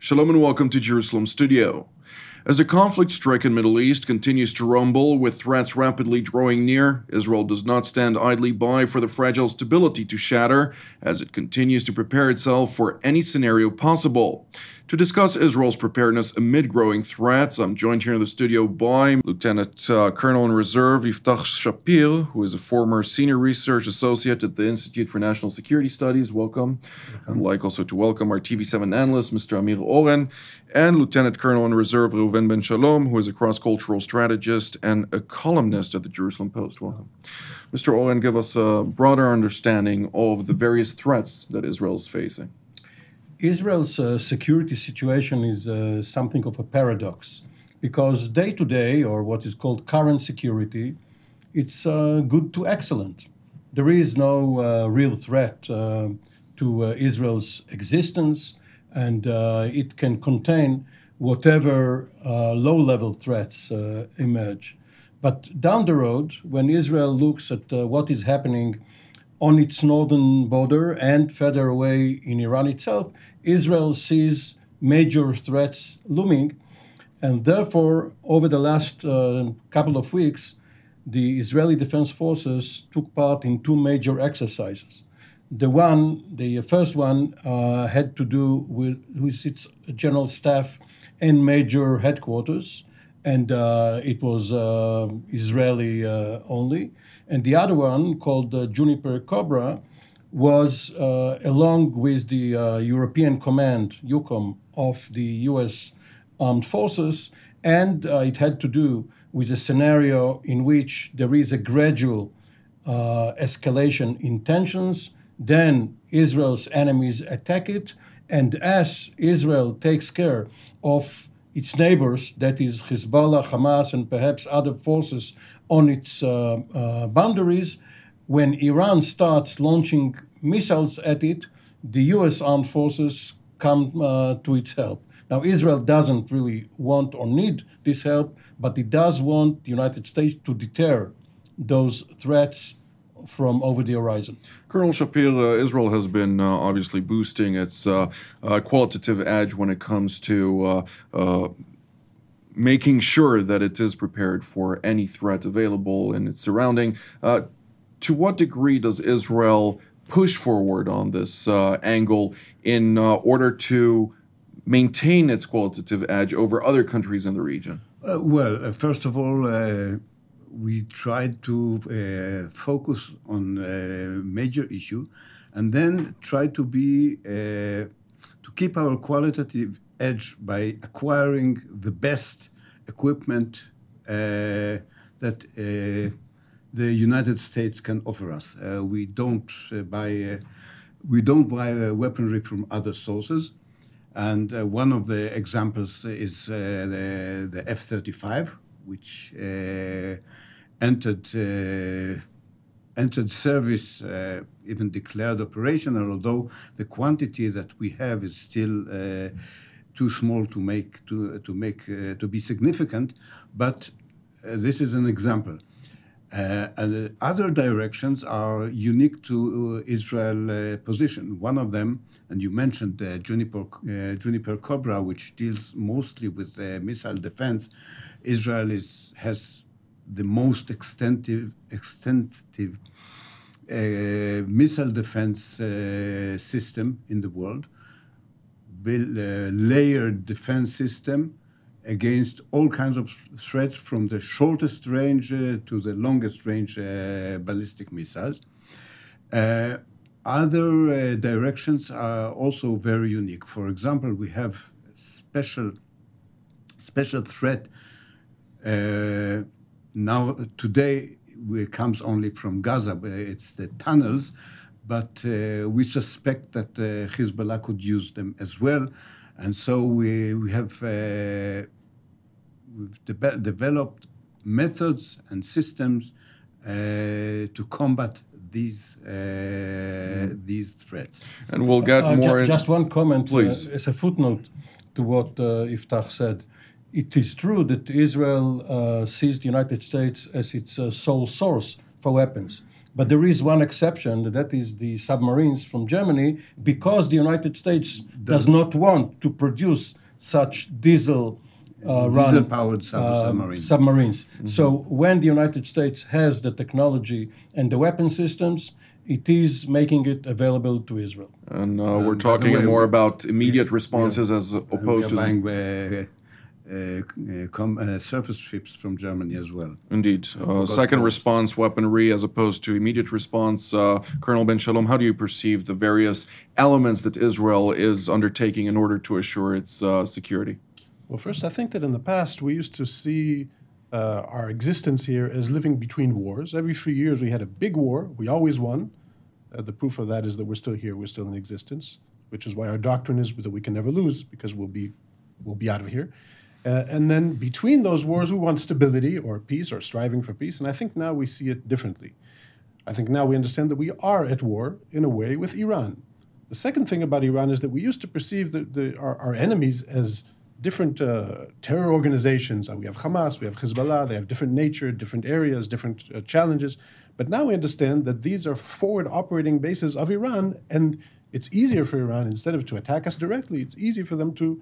Shalom and welcome to Jerusalem Studio. As the conflict-stricken Middle East continues to rumble with threats rapidly drawing near, Israel does not stand idly by for the fragile stability to shatter as it continues to prepare itself for any scenario possible. To discuss Israel's preparedness amid growing threats, I'm joined here in the studio by Lieutenant Colonel in Reserve Yiftah Shapir, who is a former Senior Research Associate at the Institute for National Security Studies. Welcome. I'd like also to welcome our TV7 analyst, Mr. Amir Oren, and Lieutenant Colonel in Reserve Reuben Ben Shalom, who is a cross-cultural strategist and a columnist at the Jerusalem Post. Welcome. Mr. Oren, give us a broader understanding of the various threats that Israel is facing. Israel's security situation is something of a paradox because day to day, or what is called current security, it's good to excellent. There is no real threat to Israel's existence, and it can contain whatever low-level threats emerge. But down the road, when Israel looks at what is happening on its northern border and further away in Iran itself, Israel sees major threats looming. And therefore, over the last couple of weeks, the Israeli Defense Forces took part in two major exercises. The first one had to do with its general staff and major headquarters, and it was Israeli only. And the other one, called Juniper Cobra, was along with the European Command, EUCOM, of the U.S. Armed Forces, and it had to do with a scenario in which there is a gradual escalation in tensions, then Israel's enemies attack it, and as Israel takes care of its neighbors, that is Hezbollah, Hamas, and perhaps other forces on its boundaries, when Iran starts launching missiles at it, the U.S. armed forces come to its help. Now, Israel doesn't really want or need this help, but it does want the United States to deter those threats from over the horizon. Colonel Shapir, Israel has been obviously boosting its qualitative edge when it comes to making sure that it is prepared for any threat available in its surrounding. To what degree does Israel push forward on this angle in order to maintain its qualitative edge over other countries in the region? First of all, we tried to focus on a major issue, and then try to keep our qualitative edge by acquiring the best equipment that the United States can offer us. We don't buy weaponry from other sources, and one of the examples is the F-35, which entered service, even declared operational, although the quantity that we have is still too small to be significant. But this is an example. And other directions are unique to Israel's position. One of them, and you mentioned Juniper Cobra, which deals mostly with missile defense. Israel has the most extensive missile defense system in the world, layered defense system against all kinds of threats, from the shortest range to the longest range ballistic missiles. Other directions are also very unique. For example, we have special threat. Now, today, it comes only from Gaza. It's the tunnels, but we suspect that Hezbollah could use them as well. And so we have we've developed methods and systems to combat these threats. And we'll get more. Just one comment, please. As a footnote to what Yiftah said. It is true that Israel sees the United States as its sole source for weapons. But there is one exception, that is the submarines from Germany, because the United States does not want to produce such diesel-powered submarines. Mm-hmm. So when the United States has the technology and the weapon systems, it is making it available to Israel. And we're talking more about immediate responses as opposed to... surface ships from Germany as well. Indeed. Second response weaponry as opposed to immediate response. Colonel Ben Shalom, how do you perceive the various elements that Israel is undertaking in order to assure its security? Well, first, I think that in the past we used to see our existence here as living between wars. Every 3 years we had a big war. We always won. The proof of that is that we're still here. We're still in existence, which is why our doctrine is that we can never lose because we'll be out of here. And then between those wars, we want stability or peace or striving for peace. And I think now we see it differently. I think now we understand that we are at war, in a way, with Iran. The second thing about Iran is that we used to perceive our enemies as different terror organizations. We have Hamas, we have Hezbollah, they have different nature, different areas, different challenges. But now we understand that these are forward operating bases of Iran, and it's easier for Iran, instead of to attack us directly, it's easy for them to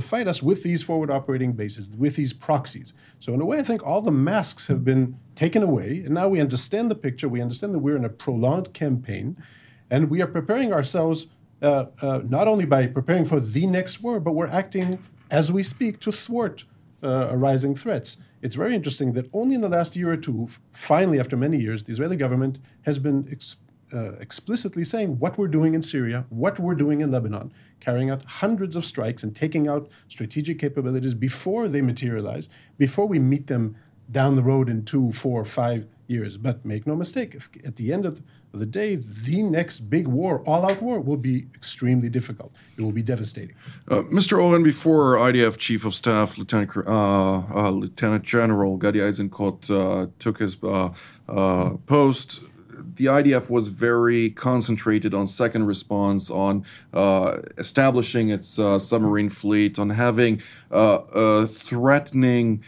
fight us with these forward operating bases, with these proxies. So in a way, I think all the masks have been taken away, and now we understand the picture. We understand that we're in a prolonged campaign, and we are preparing ourselves not only by preparing for the next war, but we're acting as we speak to thwart arising threats. It's very interesting that only in the last year or two, finally, after many years, the Israeli government has been explicitly saying what we're doing in Syria, what we're doing in Lebanon, carrying out hundreds of strikes and taking out strategic capabilities before they materialize, before we meet them down the road in 2, 4, 5 years. But make no mistake, at the end of the day, the next big war, all-out war, will be extremely difficult. It will be devastating. Mr. Oren, before IDF Chief of Staff Lieutenant General Gadi Eisenkot took his post, the IDF was very concentrated on second response, on establishing its submarine fleet, on having a threatening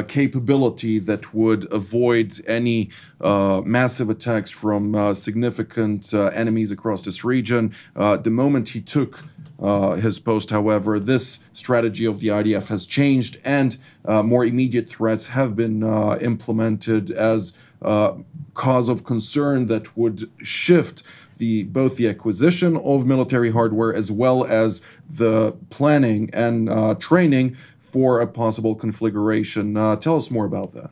capability that would avoid any massive attacks from significant enemies across this region. The moment he took his post, however, this strategy of the IDF has changed, and more immediate threats have been implemented as cause of concern that would shift both the acquisition of military hardware as well as the planning and training for a possible conflagration. Tell us more about that.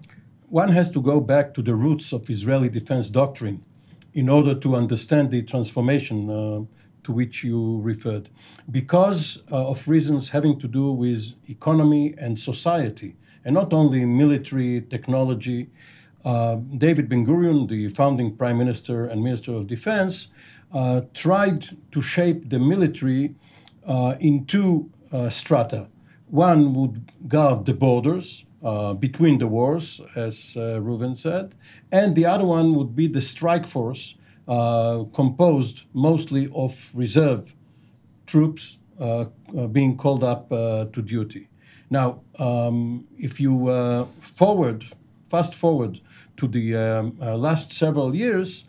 One has to go back to the roots of Israeli defense doctrine in order to understand the transformation to which you referred, because of reasons having to do with economy and society, and not only military technology. David Ben-Gurion, the founding prime minister and minister of defense, tried to shape the military in two strata. One would guard the borders between the wars, as Reuben said, and the other one would be the strike force, composed mostly of reserve troops being called up to duty. Now, if you fast forward to the last several years,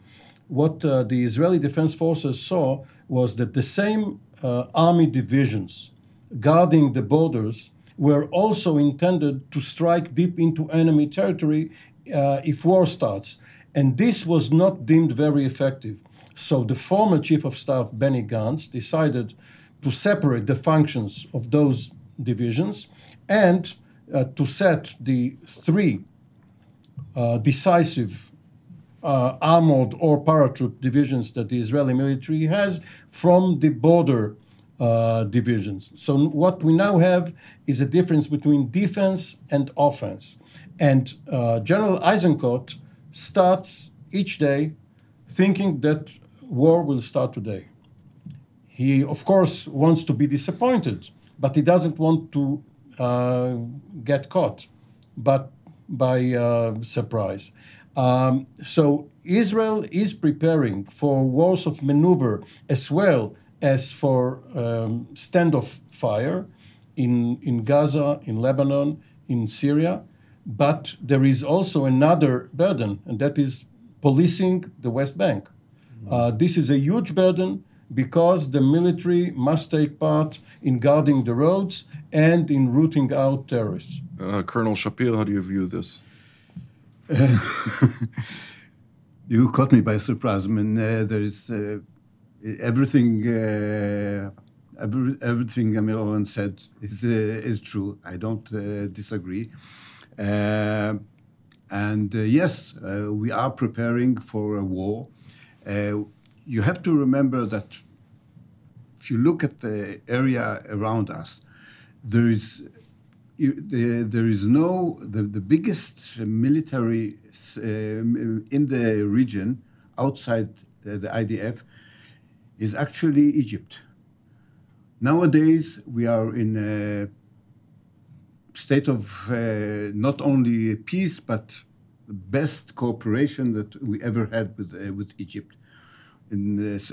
what the Israeli Defense Forces saw was that the same army divisions guarding the borders were also intended to strike deep into enemy territory if war starts. And this was not deemed very effective. So the former Chief of Staff, Benny Gantz, decided to separate the functions of those divisions and to set the three decisive armored or paratroop divisions that the Israeli military has from the border divisions. So what we now have is a difference between defense and offense. And General Eisenkot starts each day thinking that war will start today. He, of course, wants to be disappointed, but he doesn't want to get caught by surprise. So Israel is preparing for wars of maneuver as well as for standoff fire in Gaza, in Lebanon, in Syria. But there is also another burden, and that is policing the West Bank. This is a huge burden because the military must take part in guarding the roads and in rooting out terrorists. Colonel Shapir, how do you view this? You caught me by surprise. I mean, there is everything. Everything Amir Oren said is true. I don't disagree. Yes, we are preparing for a war. You have to remember that if you look at the area around us, there is no the biggest military in the region outside the IDF is actually Egypt. Nowadays we are in a state of not only peace but best cooperation that we ever had with Egypt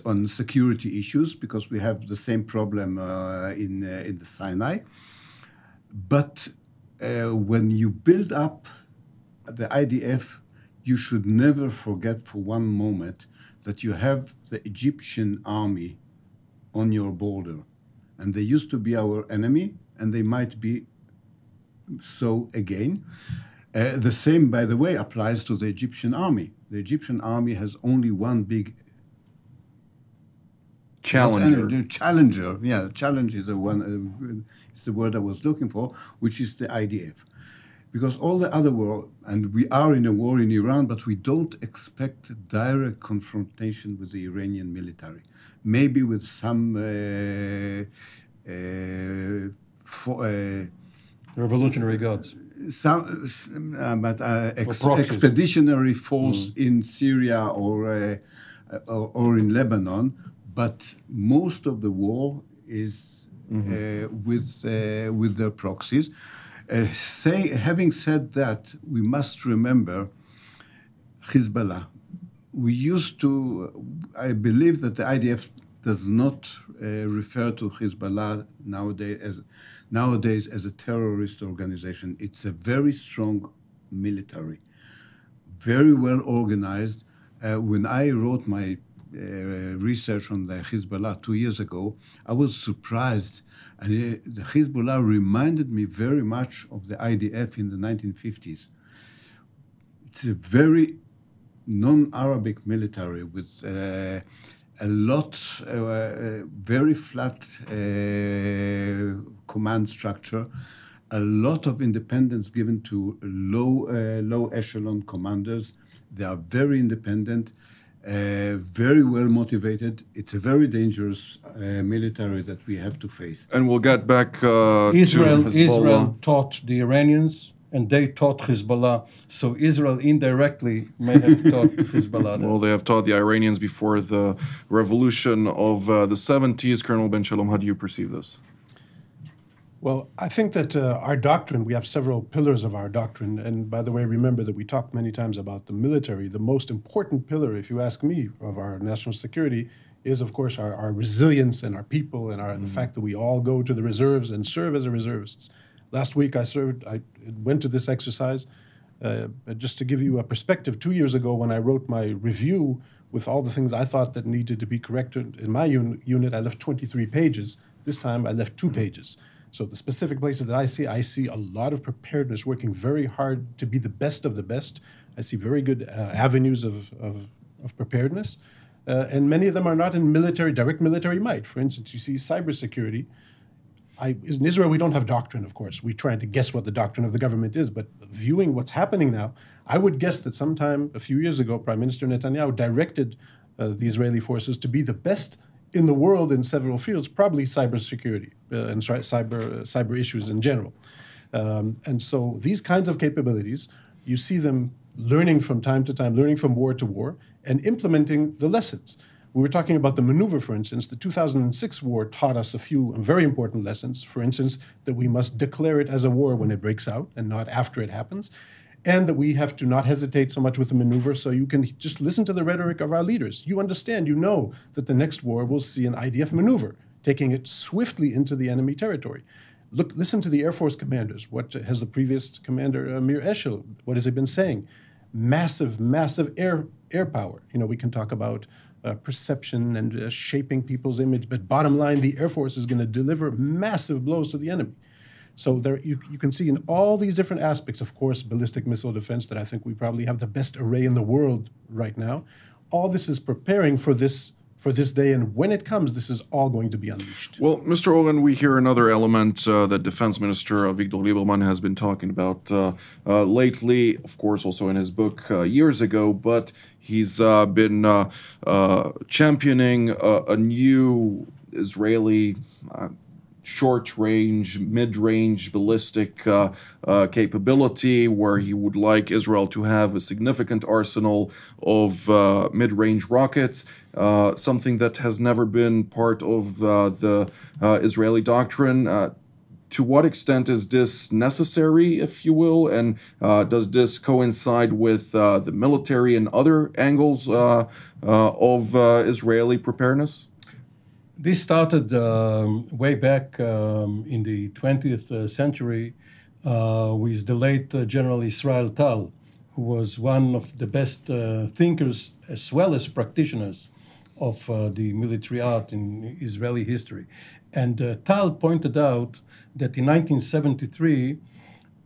on security issues, because we have the same problem in the Sinai. But when you build up the IDF, you should never forget for one moment that you have the Egyptian army on your border. And they used to be our enemy, and they might be so again. The same, by the way, applies to the Egyptian army. The Egyptian army has only one big challenger. Yeah, challenge is is the word I was looking for, which is the IDF. Because all the other war, and we are in a war in Iran, but we don't expect direct confrontation with the Iranian military. Maybe with some Revolutionary Guards. Expeditionary force in Syria or in Lebanon. But most of the war is with their proxies. Having said that, we must remember Hezbollah. I believe that the IDF does not refer to Hezbollah nowadays as a terrorist organization. It's a very strong military, very well organized. When I wrote my research on the Hezbollah 2 years ago, I was surprised. And the Hezbollah reminded me very much of the IDF in the 1950s. It's a very non-Arabic military with a lot, very flat command structure, a lot of independence given to low echelon commanders. They are very independent. Very well motivated. It's a very dangerous military that we have to face. And we'll get back Israel to Hezbollah. Israel taught the Iranians, and they taught Hezbollah. So Israel indirectly may have taught Hezbollah. Well, they have taught the Iranians before the revolution of the 70s. Colonel Ben Shalom, how do you perceive this? Well, I think that our doctrine, we have several pillars of our doctrine. And by the way, remember that we talked many times about the military. The most important pillar, if you ask me, of our national security is, of course, our resilience and our people and the fact that we all go to the reserves and serve as reservists. Last week I went to this exercise. Just to give you a perspective, 2 years ago when I wrote my review with all the things I thought that needed to be corrected in my unit, I left 23 pages. This time I left 2 pages. So the specific places that I see a lot of preparedness, working very hard to be the best of the best. I see very good avenues of preparedness. And many of them are not in direct military might. For instance, you see cybersecurity. In Israel, we don't have doctrine, of course. We're trying to guess what the doctrine of the government is. But viewing what's happening now, I would guess that sometime a few years ago, Prime Minister Netanyahu directed the Israeli forces to be the best in the world in several fields, probably cybersecurity and cyber issues in general. And so these kinds of capabilities, you see them learning from time to time, learning from war to war, and implementing the lessons. We were talking about the maneuver, for instance. The 2006 war taught us a few very important lessons. For instance, that we must declare it as a war when it breaks out and not after it happens. And that we have to not hesitate so much with the maneuver, so you can just listen to the rhetoric of our leaders. You understand, you know that the next war will see an IDF maneuver, taking it swiftly into the enemy territory. Listen to the Air Force commanders. What has the previous commander, Amir, what has he been saying? Massive, massive air air power. We can talk about perception and shaping people's image, but bottom line, the Air Force is going to deliver massive blows to the enemy. So there, you can see in all these different aspects, of course, ballistic missile defense, that I think we probably have the best array in the world right now. All this is preparing for this day, and when it comes, this is all going to be unleashed. Well, Mr. Oren, we hear another element that Defense Minister Avigdor Lieberman has been talking about lately, of course, also in his book years ago, but he's been championing a new Israeli short-range, mid-range ballistic capability, where he would like Israel to have a significant arsenal of mid-range rockets, something that has never been part of the Israeli doctrine. To what extent is this necessary, if you will, and does this coincide with the military and other angles of Israeli preparedness? This started way back in the 20th century with the late General Israel Tal, who was one of the best thinkers as well as practitioners of the military art in Israeli history. And Tal pointed out that in 1973,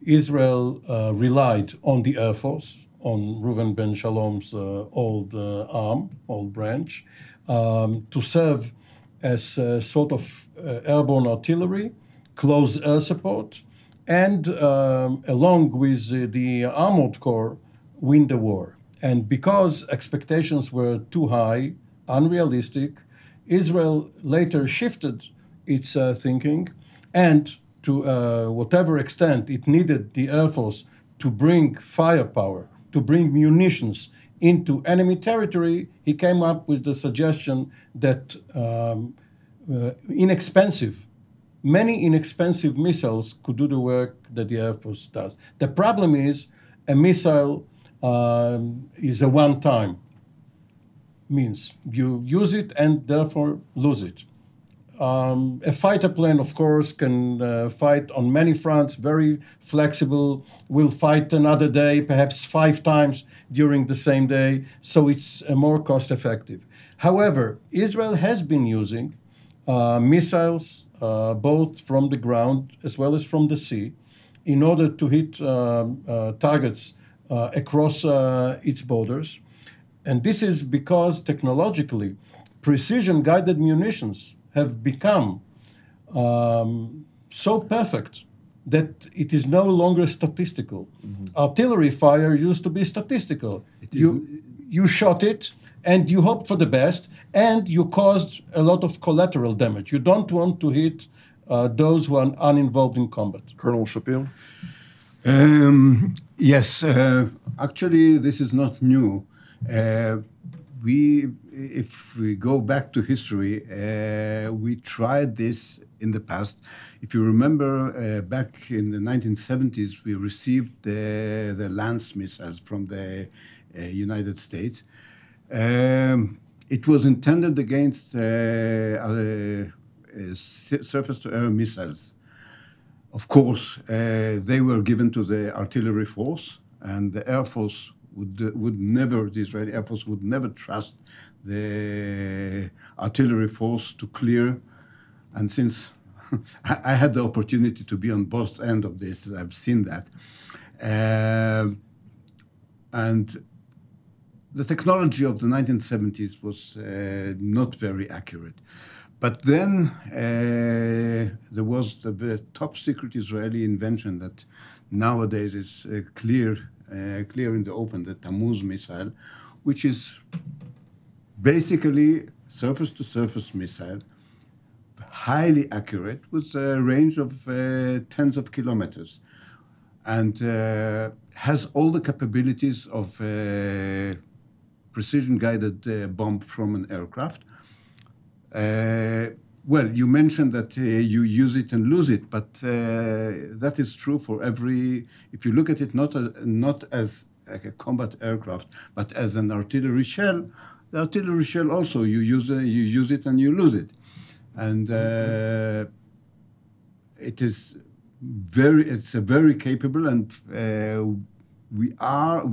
Israel relied on the Air Force, on Reuben Ben Shalom's old branch, to serve as a sort of airborne artillery, close air support, and along with the armored corps, win the war. And because expectations were too high, unrealistic, Israel later shifted its thinking, and to whatever extent it needed the Air Force to bring firepower, to bring munitions into enemy territory, he came up with the suggestion that many inexpensive missiles could do the work that the Air Force does. The problem is a missile is a one-time means. You use it and therefore lose it. A fighter plane, of course, can fight on many fronts, very flexible, will fight another day, perhaps 5 times during the same day, so it's more cost-effective. However, Israel has been using missiles, both from the ground as well as from the sea, in order to hit targets across its borders. And this is because technologically, precision-guided munitions have become so perfect that it is no longer statistical. Mm-hmm. Artillery fire used to be statistical. You shot it, and you hoped for the best, and you caused a lot of collateral damage. You don't want to hit those who are uninvolved in combat. Colonel Shapir? Yes, actually, this is not new. If we go back to history, we tried this in the past. If you remember, back in the 1970s, we received the Lance missiles from the United States. It was intended against surface-to-air missiles. Of course, they were given to the artillery force, and the Air Force would never, the Israeli Air Force would never trust the artillery force to clear. And since I had the opportunity to be on both ends of this, I've seen that. And the technology of the 1970s was not very accurate. But then there was the top secret Israeli invention that nowadays is clear in the open, the Tammuz missile, which is basically surface-to-surface missile, highly accurate, with a range of tens of kilometers, and has all the capabilities of precision-guided bomb from an aircraft. Well, you mentioned that you use it and lose it, but that is true for every. If you look at it not as like a combat aircraft, but as an artillery shell, the artillery shell also you use it and you lose it, and it's very capable, and we are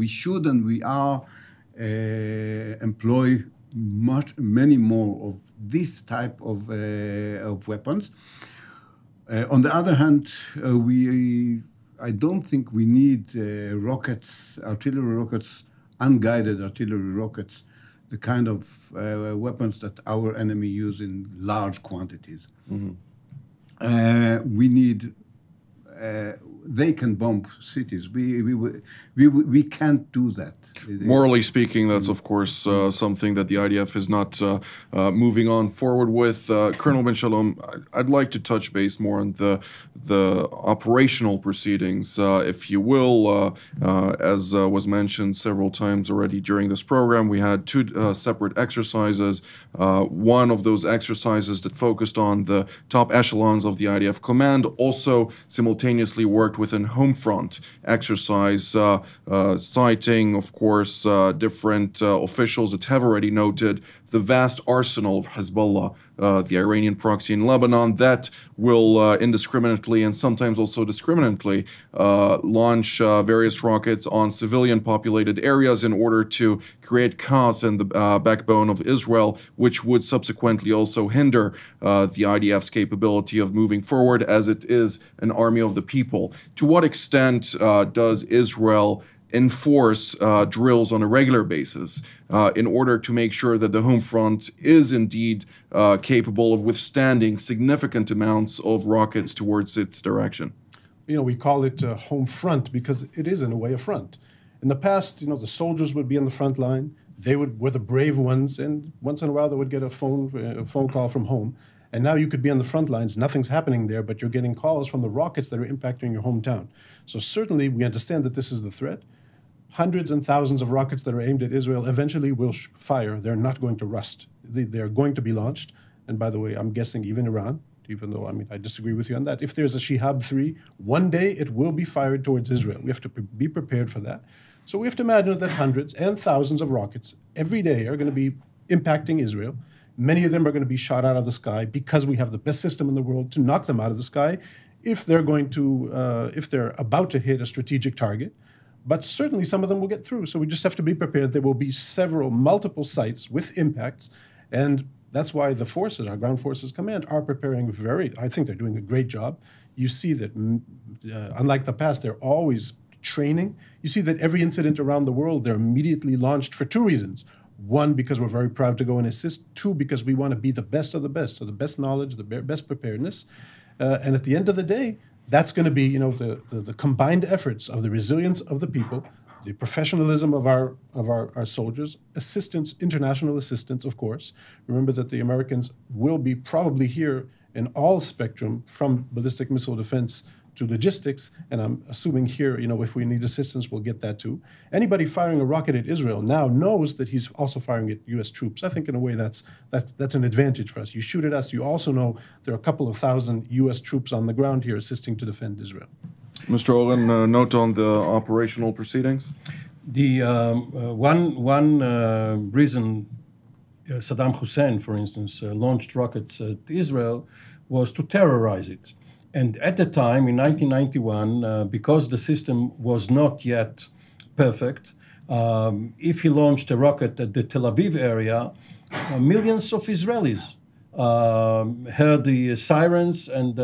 employ many more of this type of weapons. On the other hand, I don't think we need artillery rockets, unguided artillery rockets, the kind of weapons that our enemy use in large quantities. We need. They can bomb cities. We can't do that. Morally speaking, that's of course something that the IDF is not moving on forward with. Colonel Ben Shalom, I'd like to touch base more on the operational proceedings, if you will. As was mentioned several times already during this program, we had two separate exercises. One of those exercises that focused on the top echelons of the IDF command also simultaneously worked within home front exercise, citing, of course, different officials that have already noted the vast arsenal of Hezbollah, the Iranian proxy in Lebanon, that will indiscriminately and sometimes also discriminately launch various rockets on civilian populated areas in order to create chaos in the backbone of Israel, which would subsequently also hinder the IDF's capability of moving forward, as it is an army of the people. To what extent does Israel enforce drills on a regular basis in order to make sure that the home front is indeed capable of withstanding significant amounts of rockets towards its direction? We call it home front because it is in a way a front. In the past, the soldiers would be on the front line. They were the brave ones, and once in a while they would get a phone call from home. And now you could be on the front lines, nothing's happening there, but you're getting calls from the rockets that are impacting your hometown. So certainly we understand that this is the threat. Hundreds and thousands of rockets that are aimed at Israel eventually will fire. They're not going to rust. They're going to be launched. And by the way, I'm guessing even Iran, even though I disagree with you on that. If there's a Shihab 3, one day it will be fired towards Israel. We have to be prepared for that. So we have to imagine that hundreds and thousands of rockets every day are going to be impacting Israel. Many of them are going to be shot out of the sky because we have the best system in the world to knock them out of the sky if they're about to hit a strategic target. But certainly some of them will get through. So we just have to be prepared. There will be multiple sites with impacts. And that's why the forces, our ground forces command, are preparing I think they're doing a great job. You see that, unlike the past, they're always training. You see that every incident around the world, they're immediately launched for two reasons. One, because we're very proud to go and assist. Two, because we want to be the best of the best. So the best knowledge, the best preparedness. And at the end of the day, that's going to be, the combined efforts of the resilience of the people, the professionalism of our soldiers, assistance, international assistance, of course. Remember that the Americans will be probably here in all spectrum, from ballistic missile defense to logistics, and I'm assuming here, if we need assistance, we'll get that too. Anybody firing a rocket at Israel now knows that he's also firing at U.S. troops. I think in a way that's an advantage for us. You shoot at us, you also know there are a couple of thousand U.S. troops on the ground here assisting to defend Israel. Mr. Oren, note on the operational proceedings? The one reason Saddam Hussein, for instance, launched rockets at Israel was to terrorize it. And at the time, in 1991, because the system was not yet perfect, if he launched a rocket at the Tel Aviv area, millions of Israelis heard the sirens and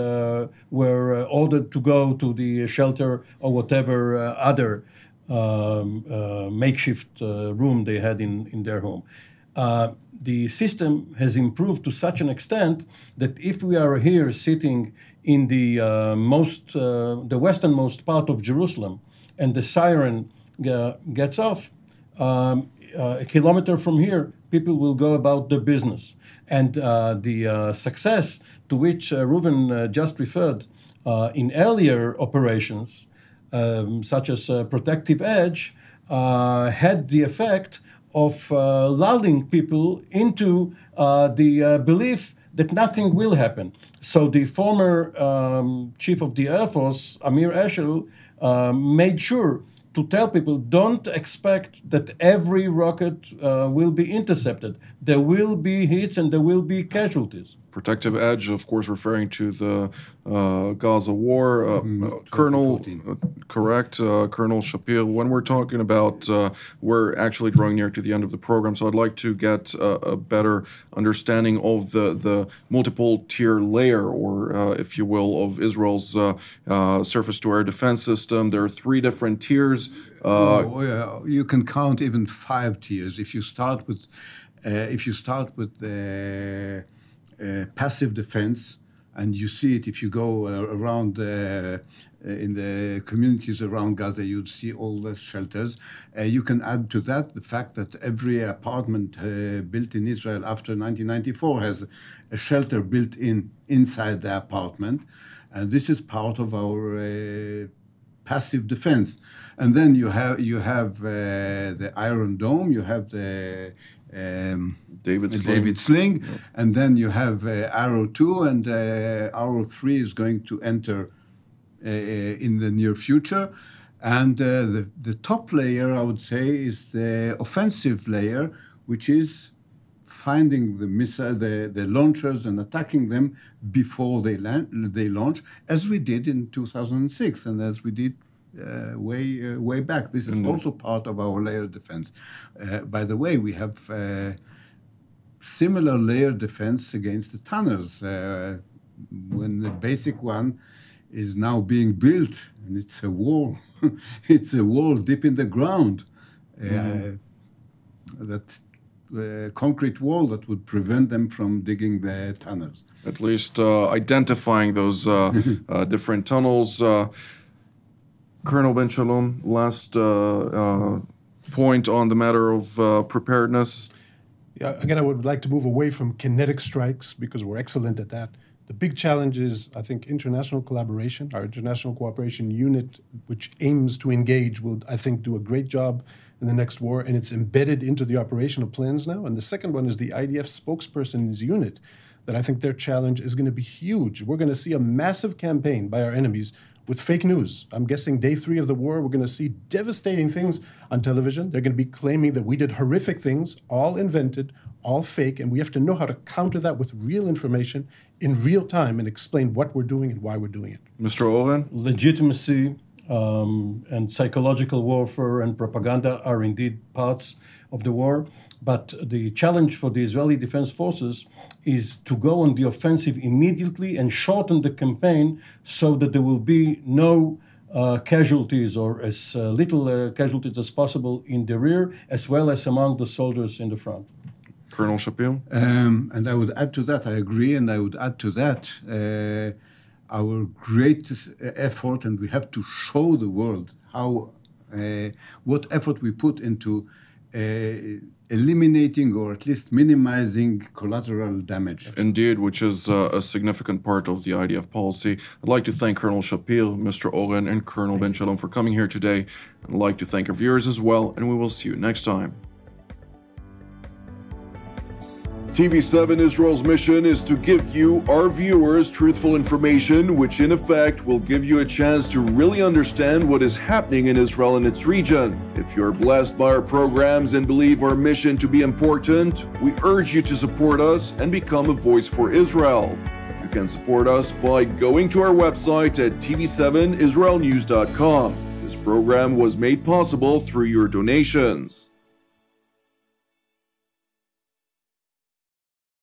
were ordered to go to the shelter or whatever other makeshift room they had in their home. The system has improved to such an extent that if we are here sitting in the westernmost part of Jerusalem, and the siren gets off, a kilometer from here, people will go about their business. And the success to which Reuben just referred in earlier operations, such as Protective Edge, had the effect of lulling people into the belief that nothing will happen. So the former chief of the Air Force, Amir, made sure to tell people, don't expect that every rocket will be intercepted. There will be hits and there will be casualties. protective edge, of course, referring to the Gaza war. Colonel, correct, Colonel Shapir, when we're talking about, we're actually drawing near to the end of the program, so I'd like to get a better understanding of the multiple tier layer, or if you will, of Israel's surface-to-air defense system. There are 3 different tiers. You can count even 5 tiers. If you start with passive defense, and you see it if you go around in the communities around Gaza, you'd see all the shelters. You can add to that the fact that every apartment built in Israel after 1994 has a shelter built inside the apartment, and this is part of our passive defense. And then you have the Iron Dome, you have the David Sling, and then you have Arrow 2, and Arrow 3 is going to enter in the near future. And the top layer, I would say, is the offensive layer, which is finding the missile, the launchers, and attacking them before they launch, as we did in 2006, and as we did way back. This is also part of our layer defense. By the way, we have similar layer defense against the tunnels. When the basic one is now being built, and it's a wall, it's a wall deep in the ground, that concrete wall that would prevent them from digging the tunnels. At least identifying those different tunnels. Colonel Ben Shalom, last point on the matter of preparedness. Yeah, again, I would like to move away from kinetic strikes because we're excellent at that. The big challenge is, I think, international collaboration. Our international cooperation unit, which aims to engage, will, I think, do a great job in the next war, and it's embedded into the operational plans now. And the second one is the IDF spokesperson's unit, that I think their challenge is going to be huge. We're going to see a massive campaign by our enemies with fake news. I'm guessing day 3 of the war, we're going to see devastating things on television. They're going to be claiming that we did horrific things, all invented, all fake, and we have to know how to counter that with real information in real time and explain what we're doing and why we're doing it. Mr. Oren? Legitimacy and psychological warfare and propaganda are indeed parts of the war. But the challenge for the Israeli Defense Forces is to go on the offensive immediately and shorten the campaign so that there will be no casualties, or as little casualties as possible in the rear, as well as among the soldiers in the front. Colonel Shapir? And I would add to that, I agree, and I would add to that our great effort, and we have to show the world how what effort we put into eliminating or at least minimizing collateral damage. Indeed, which is a significant part of the IDF policy. I'd like to thank Colonel Shapir, Mr. Oren, and Colonel Ben Shalom for coming here today. I'd like to thank our viewers as well, and we will see you next time. TV7 Israel's mission is to give you, our viewers, truthful information, which in effect will give you a chance to really understand what is happening in Israel and its region. If you're blessed by our programs and believe our mission to be important, we urge you to support us and become a voice for Israel. You can support us by going to our website at tv7israelnews.com. This program was made possible through your donations.